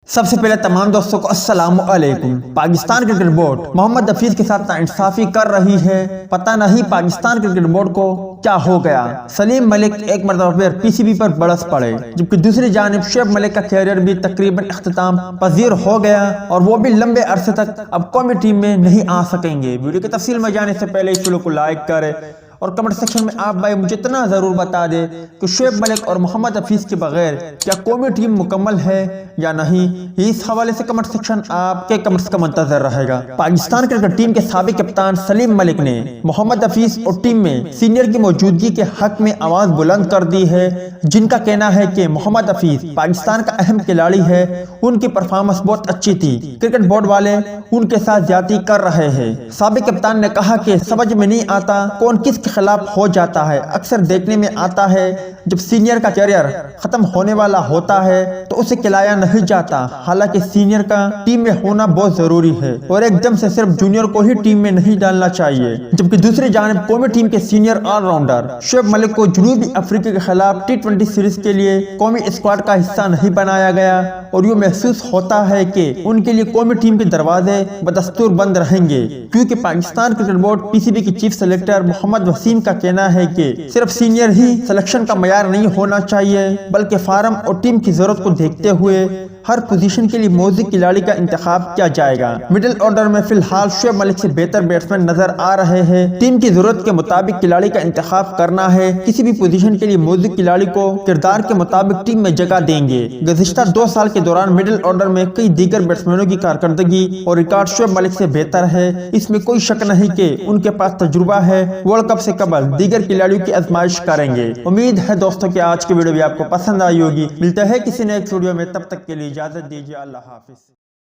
سب سے پہلے تمام دوستوں کو السلام علیکم۔ پاکستان کرکٹ بورڈ محمد حفیظ کے ساتھ ناانصافی کر رہی ہے۔ پتہ نہیں پاکستان کرکٹ بورڈ کو کیا ہو گیا۔ سلیم ملک ایک مرتبہ پھر پی سی بی پر برس پڑے، جبکہ دوسری جانب شعیب ملک کا کیریئر بھی تقریباً اختتام پذیر ہو گیا اور وہ بھی لمبے عرصے تک اب قومی ٹیم میں نہیں آ سکیں گے۔ ویڈیو کی تفصیل میں جانے سے پہلے اس ویڈیو کو لائک کریں اور کمنٹ سیکشن میں آپ بھائی مجھے اتنا ضرور بتا دیں کہ شعیب ملک اور محمد حفیظ کے بغیر کیا قومی ٹیم مکمل ہے یا نہیں۔ اس حوالے سے کمنٹ سیکشن آپ کے کمنٹس کا منتظر رہے گا۔ پاکستان کرکٹ ٹیم کے سابق کپتان سلیم ملک نے محمد حفیظ اور ٹیم میں سینئر کی موجودگی کے حق میں آواز بلند کر دی ہے، جن کا کہنا ہے کہ محمد حفیظ پاکستان کا اہم کھلاڑی ہے، ان کی پرفارمنس بہت اچھی تھی، کرکٹ بورڈ والے ان کے ساتھ زیادتی کر رہے ہیں۔ سابق کپتان نے کہا کہ سمجھ میں نہیں آتا کون کس کے خلاف ہو جاتا ہے۔ اکثر دیکھنے میں آتا ہے جب سینئر کا کیریئر ختم ہونے والا ہوتا ہے تو اسے کھلایا نہیں جاتا، حالانکہ سینئر کا ٹیم میں ہونا بہت ضروری ہے اور ایک دم سے صرف جونیئر کو ہی ٹیم میں نہیں ڈالنا چاہیے۔ جبکہ دوسری جانب قومی ٹیم کے senior all rounder Shoaib Malik کو جنوبی افریقہ کے خلاف T20 سیریز کے لیے قومی اسکواڈ کا حصہ نہیں بنایا گیا اور یہ محسوس ہوتا ہے کہ ان کے لیے قومی ٹیم کے دروازے بدستور بند رہیں گے، کیونکہ پاکستان کرکٹ بورڈ پی سی بی کی چیف سلیکٹر محمد وسیم کا کہنا ہے کہ صرف سینئر ہی سلیکشن کا معیار نہیں ہونا چاہیے، بلکہ فارم اور ٹیم کی ضرورت کو دیکھتے ہوئے ہر پوزیشن کے لیے موزوں کھلاڑی کا انتخاب کیا جائے گا۔ مڈل آرڈر میں فی الحال شعیب ملک سے بہتر بیٹسمین نظر آ رہے ہیں۔ ٹیم کی ضرورت کے مطابق کھلاڑی کا انتخاب کرنا ہے۔ کسی بھی پوزیشن کے لیے موزوں کھلاڑی کو کردار کے مطابق ٹیم میں جگہ دیں گے۔ گزشتہ 2 سال کے دوران مڈل آرڈر میں کئی دیگر بیٹسمینوں کی کارکردگی اور ریکارڈ شعیب ملک سے بہتر ہے، اس میں کوئی شک نہیں کہ ان کے پاس تجربہ ہے، ورلڈ کپ سے قبل دیگر کھلاڑیوں کی آزمائش کریں گے۔ امید ہے دوستوں کہ آج کی ویڈیو بھی آپ کو پسند آئی ہوگی۔ ملتے ہیں کسی نیکسٹ ویڈیو میں، تب تک کے لیے اجازت دیجیے۔ اللہ حافظ۔